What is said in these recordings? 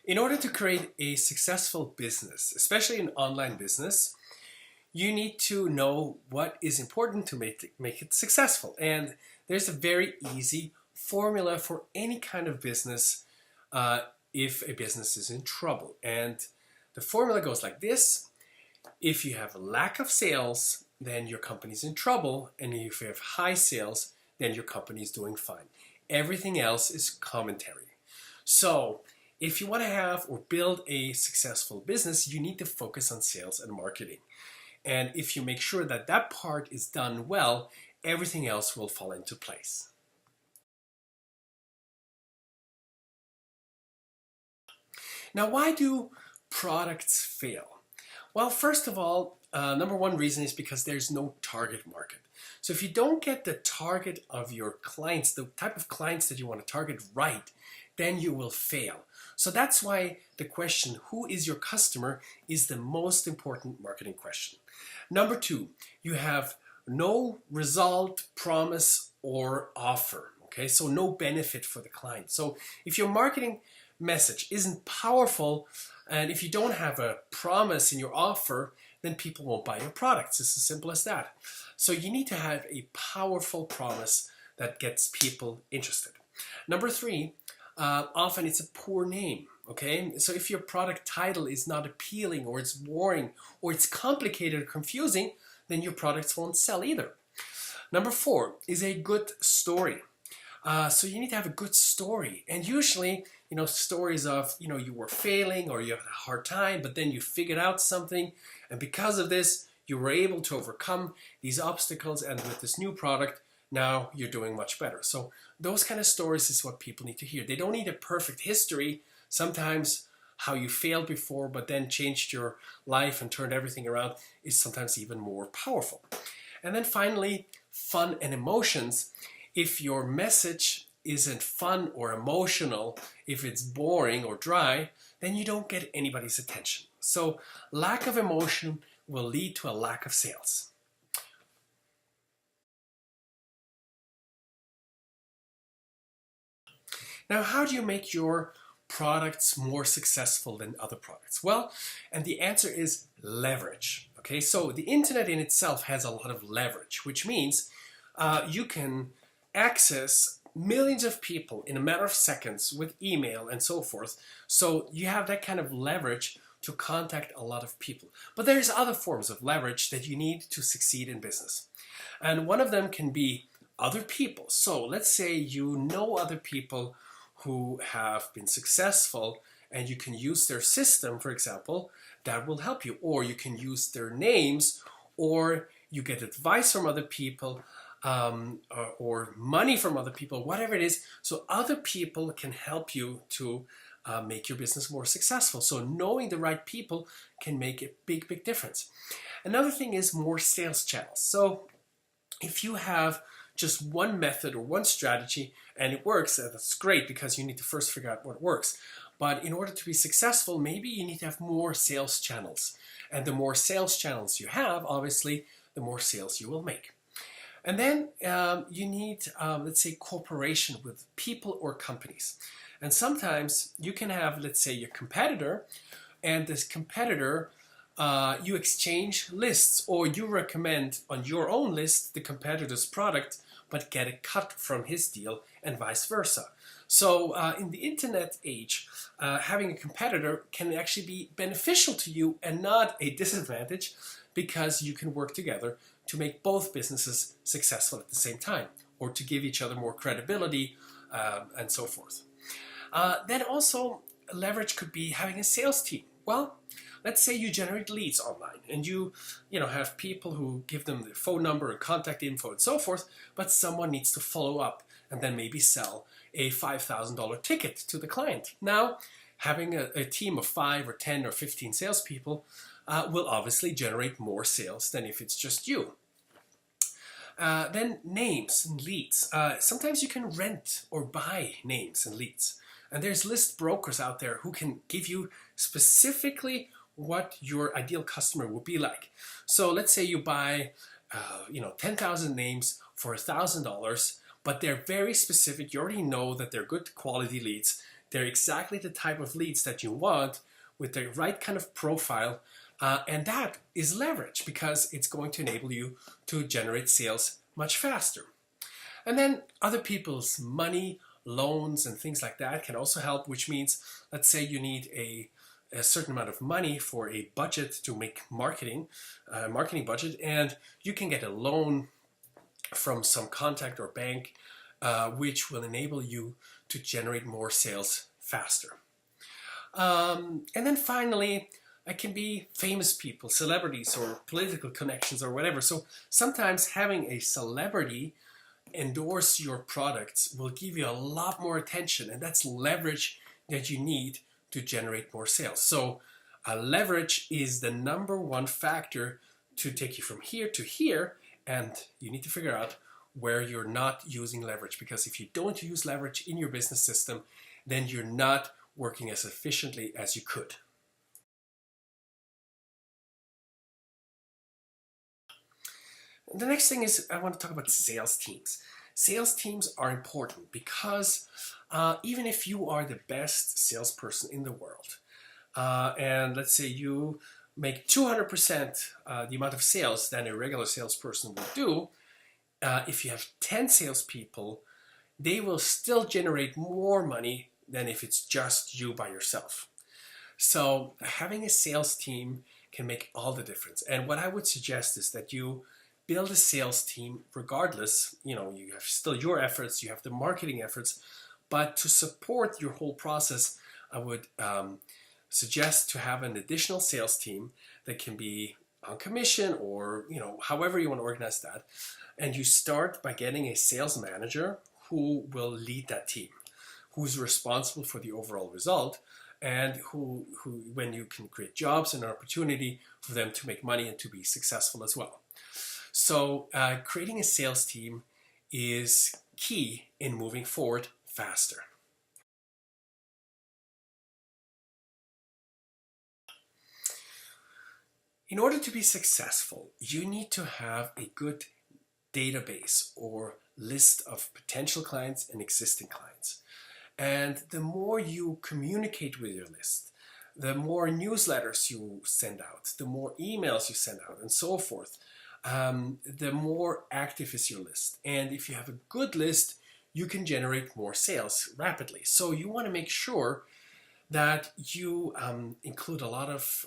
In order to create a successful business, especially an online business, you need to know what is important to make it successful. And there's a very easy formula for any kind of business uh, if a business is in trouble. And the formula goes like this. If you have a lack of sales, then your company's in trouble. And if you have high sales, then your company is doing fine. Everything else is commentary. So if you want to have or build a successful business, you need to focus on sales and marketing. And if you make sure that that part is done well, everything else will fall into place. Now, why do products fail? Well, first of all, number one reason is because there's no target market. So if you don't get the target of your clients, the type of clients that you want to target right, then you will fail. So that's why the question, who is your customer, is the most important marketing question. Number two, you have no result, promise, or offer. Okay, so no benefit for the client. So if your marketing message isn't powerful, and if you don't have a promise in your offer, then people won't buy your products. It's as simple as that. So you need to have a powerful promise that gets people interested. Number three, often it's a poor name. Okay, so if your product title is not appealing, or it's boring, or it's complicated or confusing, then your products won't sell either. Number four is a good story. So you need to have a good story, and usually, stories of, you were failing or you had a hard time, but then you figured out something, and because of this, you were able to overcome these obstacles, and with this new product, now you're doing much better. So those kind of stories is what people need to hear. They don't need a perfect history. Sometimes how you failed before, but then changed your life and turned everything around is sometimes even more powerful. And then finally, fun and emotions. If your message isn't fun or emotional, if it's boring or dry, then you don't get anybody's attention. So lack of emotion will lead to a lack of sales. Now, how do you make your products more successful than other products? Well, and the answer is leverage. Okay, so the internet in itself has a lot of leverage, which means you can access millions of people in a matter of seconds with email and so forth. So you have that kind of leverage to contact a lot of people. But there's other forms of leverage that you need to succeed in business. And one of them can be other people. So let's say you know other people who have been successful, and you can use their system, for example, that will help you. Or you can use their names, or you get advice from other people, or money from other people, whatever it is. So other people can help you to make your business more successful. So knowing the right people can make a big, big difference. Another thing is more sales channels. So if you have just one method or one strategy and it works, that's great, because you need to first figure out what works. But in order to be successful, maybe you need to have more sales channels. And the more sales channels you have, obviously, the more sales you will make. And then you need, let's say, cooperation with people or companies. And sometimes you can have, let's say, your competitor, and this competitor, you exchange lists, or you recommend on your own list the competitor's product, but get a cut from his deal, and vice versa. So in the internet age, having a competitor can actually be beneficial to you and not a disadvantage, because you can work together to make both businesses successful at the same time, or to give each other more credibility, and so forth. Then also, leverage could be having a sales team. Well, let's say you generate leads online, and you have people who give them their phone number and contact info and so forth, but someone needs to follow up and then maybe sell a $5,000 ticket to the client. Now, having a team of 5 or 10 or 15 salespeople will obviously generate more sales than if it's just you. Then names and leads. Sometimes you can rent or buy names and leads. And there's list brokers out there who can give you specifically what your ideal customer would be like. So let's say you buy 10,000 names for $1,000, but they're very specific. You already know that they're good quality leads. They're exactly the type of leads that you want with the right kind of profile. And that is leverage because it's going to enable you to generate sales much faster. And then other people's money, loans, and things like that can also help, which means, let's say you need a certain amount of money for a budget to make marketing budget, and you can get a loan from some contact or bank, which will enable you to generate more sales faster. And then finally, it can be famous people, celebrities, or political connections or whatever. So sometimes having a celebrity endorse your products will give you a lot more attention, and that's leverage that you need to generate more sales. So leverage is the number one factor to take you from here to here, and you need to figure out where you're not using leverage, because if you don't use leverage in your business system, then you're not working as efficiently as you could. The next thing is I want to talk about sales teams. Sales teams are important because even if you are the best salesperson in the world, and let's say you make 200% the amount of sales than a regular salesperson will do, if you have 10 salespeople, they will still generate more money than if it's just you by yourself. So having a sales team can make all the difference. And what I would suggest is that you build a sales team regardless. You have still your efforts, you have the marketing efforts, but to support your whole process, I would suggest to have an additional sales team that can be on commission or however you want to organize that. And you start by getting a sales manager who will lead that team, who's responsible for the overall result, and who when you can create jobs and an opportunity for them to make money and to be successful as well. So creating a sales team is key in moving forward faster. In order to be successful, you need to have a good database or list of potential clients and existing clients. And the more you communicate with your list, the more newsletters you send out, the more emails you send out, and so forth, the more active is your list. And if you have a good list, you can generate more sales rapidly. So you want to make sure that you include a lot of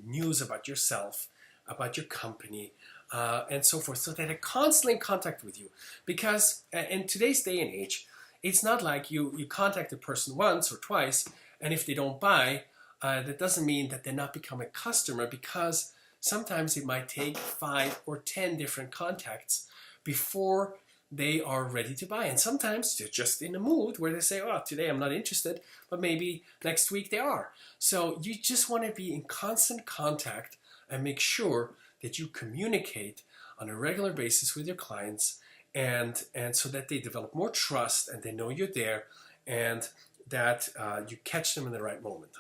news about yourself, about your company, and so forth, so that they're constantly in contact with you. Because in today's day and age, it's not like you contact a person once or twice, and if they don't buy, that doesn't mean that they're not become a customer, because sometimes it might take 5 or 10 different contacts before they are ready to buy. And sometimes they're just in a mood where they say, oh, today I'm not interested, but maybe next week they are. So you just want to be in constant contact and make sure that you communicate on a regular basis with your clients, and so that they develop more trust and they know you're there, and that you catch them in the right moment.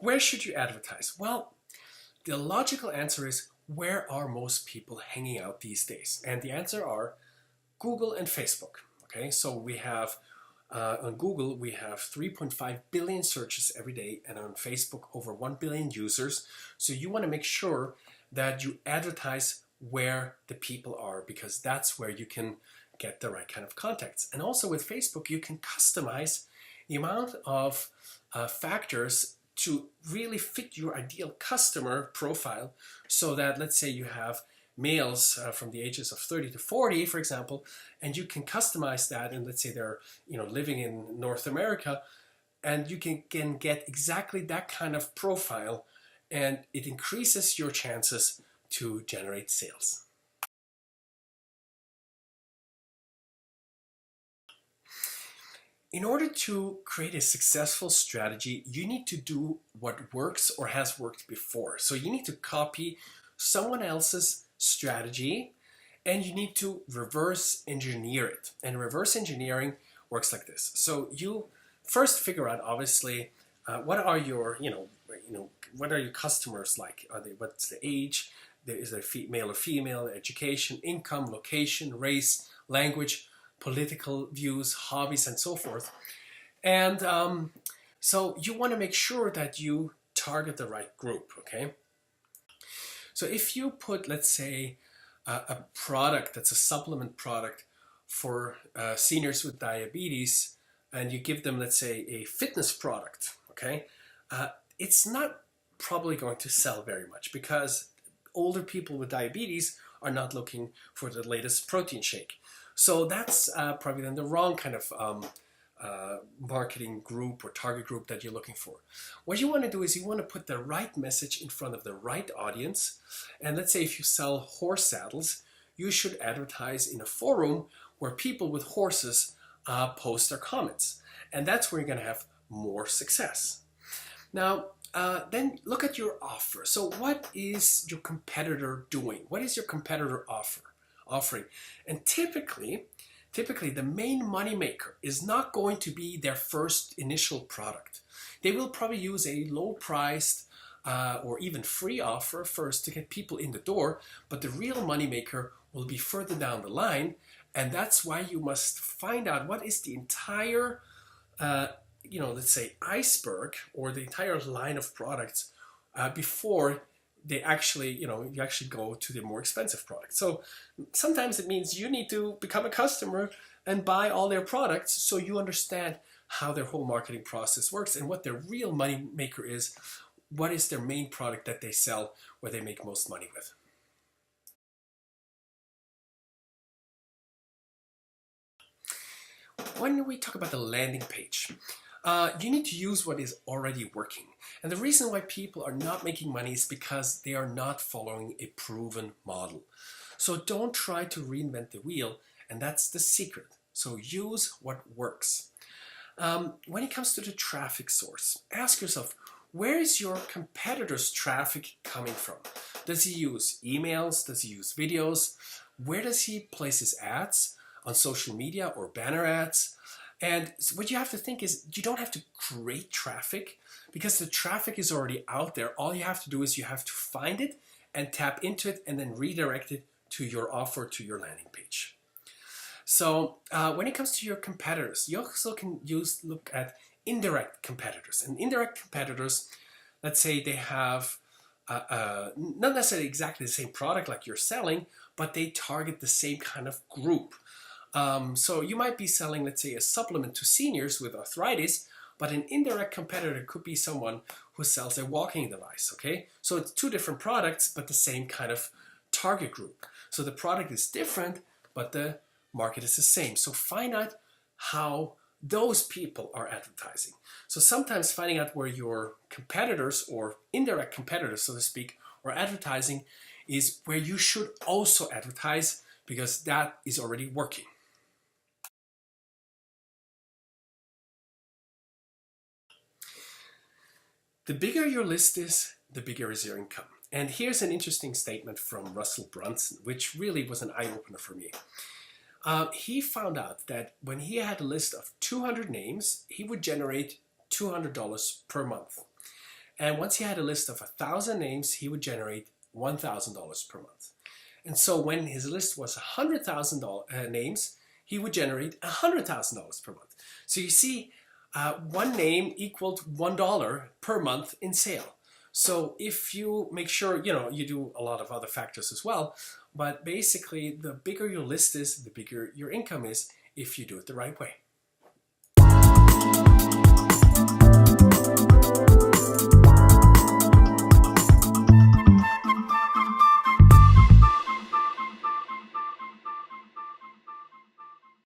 Where should you advertise? Well, the logical answer is, where are most people hanging out these days? And the answer are Google and Facebook. Okay, so we have on Google, we have 3.5 billion searches every day, and on Facebook, over 1 billion users. So you want to make sure that you advertise where the people are, because that's where you can get the right kind of contacts. And also with Facebook, you can customize the amount of factors to really fit your ideal customer profile, so that, let's say you have males from the ages of 30 to 40, for example, and you can customize that, and let's say they're living in North America, and you can get exactly that kind of profile, and it increases your chances to generate sales. In order to create a successful strategy, you need to do what works or has worked before. So you need to copy someone else's strategy, and you need to reverse engineer it. And reverse engineering works like this. So you first figure out, obviously, what are your, what are your customers like? What's the age, is there male or female, education, income, location, race, language, political views, hobbies, and so forth. And so you want to make sure that you target the right group, okay? So if you put, let's say, a product that's a supplement product for seniors with diabetes, and you give them, let's say, a fitness product, okay, it's not probably going to sell very much because older people with diabetes are not looking for the latest protein shake. So that's probably then the wrong kind of marketing group or target group that you're looking for. What you want to do is you want to put the right message in front of the right audience. And let's say if you sell horse saddles, you should advertise in a forum where people with horses post their comments. And that's where you're going to have more success. Now, then look at your offer. So what is your competitor doing? What is your competitor offering? And typically the main moneymaker is not going to be their first initial product. They will probably use a low-priced or even free offer first to get people in the door, but the real moneymaker will be further down the line, and that's why you must find out what is the entire let's say iceberg or the entire line of products before they actually, you actually go to the more expensive product. So sometimes it means you need to become a customer and buy all their products so you understand how their whole marketing process works and what their real money maker is. What is their main product that they sell where they make most money with? When we talk about the landing page, you need to use what is already working. And the reason why people are not making money is because they are not following a proven model. So don't try to reinvent the wheel, and that's the secret. So use what works. When it comes to the traffic source, ask yourself, where is your competitor's traffic coming from? Does he use emails? Does he use videos? Where does he place his ads? On social media or banner ads? And what you have to think is you don't have to create traffic because the traffic is already out there. All you have to do is you have to find it and tap into it and then redirect it to your offer, to your landing page. So when it comes to your competitors, you also can look at indirect competitors. And indirect competitors, let's say they have not necessarily exactly the same product like you're selling, but they target the same kind of group. So you might be selling, let's say, a supplement to seniors with arthritis, but an indirect competitor could be someone who sells a walking device, okay? So it's two different products, but the same kind of target group. So the product is different, but the market is the same. So find out how those people are advertising. So sometimes finding out where your competitors or indirect competitors, so to speak, are advertising is where you should also advertise because that is already working. The bigger your list is, the bigger is your income. And here's an interesting statement from Russell Brunson, which really was an eye-opener for me. He found out that when he had a list of 200 names, he would generate $200 per month. And once he had a list of 1,000 names, he would generate $1,000 per month. And so when his list was 100,000 names, he would generate $100,000 per month. So you see, one name equaled $1 per month in sale. So if you make sure, you do a lot of other factors as well, but basically the bigger your list is, the bigger your income is if you do it the right way.